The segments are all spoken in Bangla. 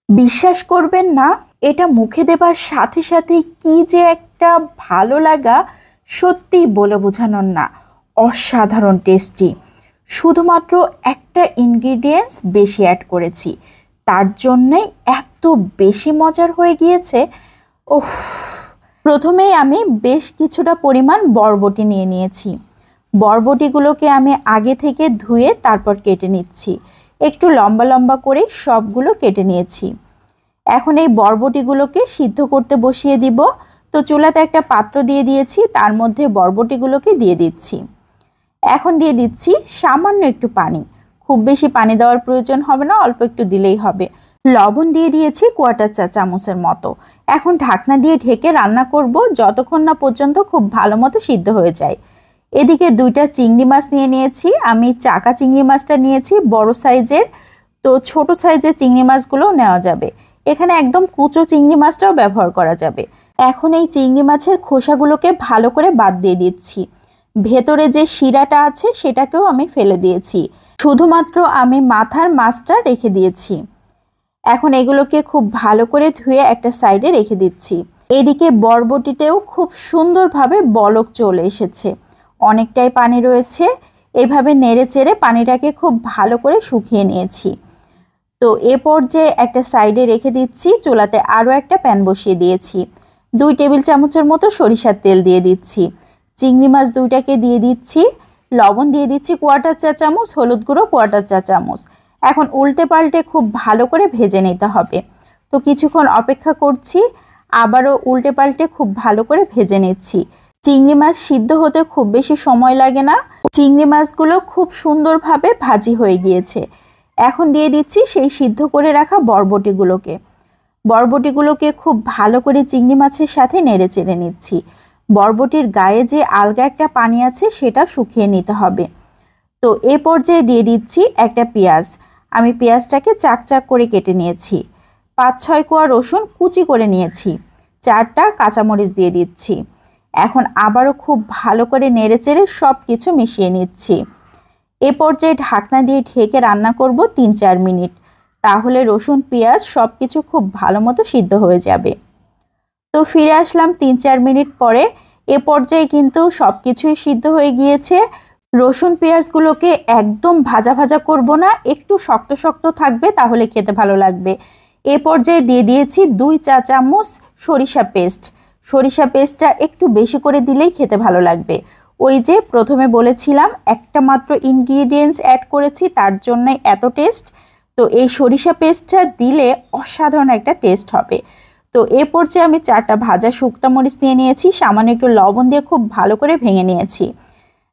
বিশ্বাস করবেন না, এটা মুখে দেবার সাথে সাথে কি যে একটা ভালো লাগা, সত্যি বলে বোঝানোর না। অসাধারণ টেস্টি। শুধুমাত্র একটা ইনগ্রিডিয়েন্টস বেশি অ্যাড করেছি, তার জন্যই এত বেশি মজার হয়ে গিয়েছে। ওফ! প্রথমেই আমি বেশ কিছুটা পরিমাণ বরবটি নিয়ে নিয়েছি। বরবটিগুলোকে আমি আগে থেকে ধুয়ে তারপর কেটে নিচ্ছি। একটু লম্বা লম্বা করে সবগুলো কেটে নিয়েছি। এখন এই বরবটিগুলোকে সিদ্ধ করতে বসিয়ে দিব। তো চুলাতে একটা পাত্র দিয়ে দিয়েছি, তার মধ্যে বরবটিগুলোকে দিয়ে দিচ্ছি। এখন দিয়ে দিচ্ছি সামান্য একটু পানি। খুব বেশি পানি দেওয়ার প্রয়োজন হবে না, অল্প একটু দিলেই হবে। লবণ দিয়ে দিয়েছি 1/4 চা চামচের মতো। এখন ঢাকনা দিয়ে ঢেকে রান্না করব যতক্ষণ না পর্যন্ত খুব ভালো মতো সিদ্ধ হয়ে যায়। এদিকে 2টা চিংড়ি মাছ নিয়ে নিয়েছি। আমি চাকা চিংড়ি মাছটা নিয়েছি বড় সাইজের, তো ছোট সাইজের চিংড়ি মাছগুলোও নেওয়া যাবে। এখানে একদম কুচো চিংড়ি মাছটাও ব্যবহার করা যাবে। এখন এই চিংড়ি মাছের খোসাগুলোকে ভালো করে বাদ দিয়ে দিচ্ছি। ভেতরে যে শিরাটা আছে সেটাকেও আমি ফেলে দিয়েছি, শুধুমাত্র আমি মাথার মাছটা রেখে দিয়েছি। এখন এগুলোকে খুব ভালো করে ধুয়ে একটা সাইডে রেখে দিচ্ছি। এদিকে বরবটিতেও খুব সুন্দরভাবে বলক চলে এসেছে, অনেকটাই পানি রয়েছে। এইভাবে নেড়ে চেড়ে পানিটাকে খুব ভালো করে শুকিয়ে নিয়েছি। তো এ পর্যায়ে একটা সাইডে রেখে দিচ্ছি। চুলাতে আরও একটা প্যান বসিয়ে দিয়েছি। 2 টেবিল চামচের মতো সরিষার তেল দিয়ে দিচ্ছি। চিংড়ি মাছ 2টাকে দিয়ে দিচ্ছি। লবণ দিয়ে দিচ্ছি 1/4 চা চামচ, হলুদ গুঁড়ো 1/4 চা চামচ। এখন উল্টে পাল্টে খুব ভালো করে ভেজে নিতে হবে। তো কিছুক্ষণ অপেক্ষা করছি, আবারও উল্টে পাল্টে খুব ভালো করে ভেজে নিচ্ছি। চিংড়ি মাছ সিদ্ধ হতে খুব বেশি সময় লাগে না। চিংড়ি মাছগুলো খুব সুন্দরভাবে ভাজি হয়ে গিয়েছে। এখন দিয়ে দিচ্ছি সেই সিদ্ধ করে রাখা বরবটিগুলোকে খুব ভালো করে চিংড়ি মাছের সাথে নেড়ে চেড়ে নিচ্ছি। বরবটির গায়ে যে আলগা একটা পানি আছে সেটা শুকিয়ে নিতে হবে। তো এ পর্যায়ে দিয়ে দিচ্ছি একটা পেঁয়াজ। আমি পেঁয়াজটাকে চাকচাক করে কেটে নিয়েছি। 5-6 কোয়া রসুন কুচি করে নিয়েছি। 4টা কাঁচামরিচ দিয়ে দিচ্ছি। এখন আবারও খুব ভালো করে নেড়ে চেড়ে সব কিছু মিশিয়ে নিচ্ছি। এ পর্যায়ে ঢাকনা দিয়ে ঢেকে রান্না করব 3-4 মিনিট। তাহলে রসুন পেঁয়াজ সব কিছু খুব ভালো মতো সিদ্ধ হয়ে যাবে। তো ফিরে আসলাম 3-4 মিনিট পরে। এ পর্যায়ে কিন্তু সব কিছুই সিদ্ধ হয়ে গিয়েছে। রসুন পেঁয়াজগুলোকে একদম ভাজা ভাজা করব না, একটু শক্ত শক্ত থাকবে, তাহলে খেতে ভালো লাগবে। এ পর্যায়ে দিয়ে দিয়েছি 2 চা চামচ সরিষা পেস্ট। সরিষা পেস্টটা একটু বেশি করে দিলেই খেতে ভালো লাগবে। ওই যে প্রথমে বলেছিলাম একটা মাত্র ইনগ্রিডিয়েন্টস অ্যাড করেছি, তার জন্যই এত টেস্ট। তো এই সরিষা পেস্টটা দিলে অসাধারণ একটা টেস্ট হবে। তো এ পর্যায়ে আমি 4টা ভাজা শুকনো মরিচ নিয়ে নিয়েছি, সামান্য একটু লবণ দিয়ে খুব ভালো করে ভেঙে নিয়েছি।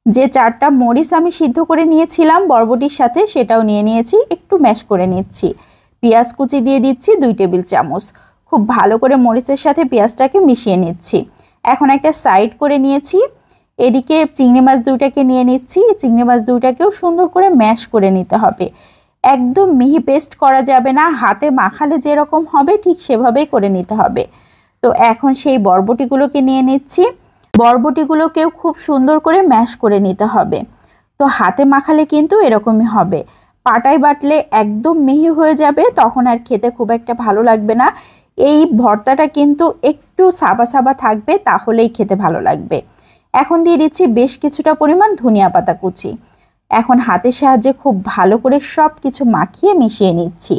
যে 4টা মরিচ আমি সিদ্ধ করে নিয়েছিলাম বরবটির সাথে, সেটাও নিয়ে নিয়েছি, একটু ম্যাশ করে নিচ্ছি। পেঁয়াজ কুচি দিয়ে দিচ্ছি 2 টেবিল চামচ। খুব ভালো করে মরিচের সাথে পেঁয়াজটাকে মিশিয়ে নিচ্ছি। এখন একটা সাইড করে নিয়েছি। এদিকে চিংড়ি মাছ 2টাকে নিয়ে নিচ্ছি। চিংড়ি মাছ 2টাকেও সুন্দর করে ম্যাশ করে নিতে হবে। একদম মিহি পেস্ট করা যাবে না, হাতে মাখালে যেরকম হবে ঠিক সেভাবেই করে নিতে হবে। তো এখন সেই বরবটিগুলোকে নিয়ে নিচ্ছি। বরবটিগুলোকেও খুব সুন্দর করে ম্যাশ করে নিতে হবে। তো হাতে মাখালে কিন্তু এরকমই হবে, পাটায় বাটলে একদম মিহি হয়ে যাবে, তখন আর খেতে খুব একটা ভালো লাগবে না। এই ভর্তাটা কিন্তু একটু সাবা সাবা থাকবে, তাহলেই খেতে ভালো লাগবে। এখন দিয়ে দিচ্ছি বেশ কিছুটা পরিমাণ ধনিয়া পাতা কুচি। এখন হাতের সাহায্যে খুব ভালো করে সব কিছু মাখিয়ে মিশিয়ে নিচ্ছি।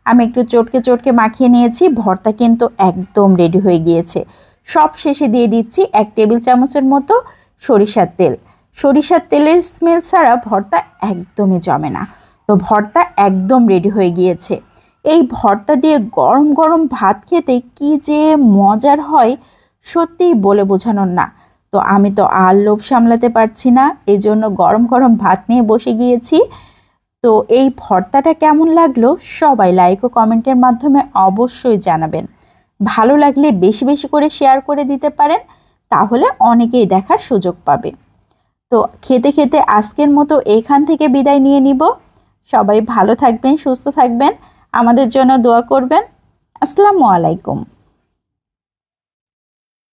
আমি একটু চটকে চটকে মাখিয়ে নিয়েছি। ভর্তা কিন্তু একদম রেডি হয়ে গিয়েছে। সব শেষে দিয়ে দিচ্ছি 1 টেবিল চামচের মতো সরিষার তেল। সরিষার তেলের স্মেল ছাড়া ভর্তা একদমই জমে না। তো ভর্তা একদম রেডি হয়ে গিয়েছে। এই ভর্তা দিয়ে গরম গরম ভাত খেতে কি যে মজার হয়, সত্যিই বলে বোঝানোর না। তো আমি তো আর লোভ সামলাতে পারছি না, এই জন্য গরম গরম ভাত নিয়ে বসে গিয়েছি। তো এই ভর্তাটা কেমন লাগলো সবাই লাইক ও কমেন্টের মাধ্যমে অবশ্যই জানাবেন। ভালো লাগলে বেশি বেশি করে শেয়ার করে দিতে পারেন, তাহলে অনেকেই দেখার সুযোগ পাবে। তো খেতে খেতে আজকের মতো এখান থেকে বিদায় নিয়ে নিব। সবাই ভালো থাকবেন, সুস্থ থাকবেন, আমাদের জন্য দোয়া করবেন। আসসালামু আলাইকুম।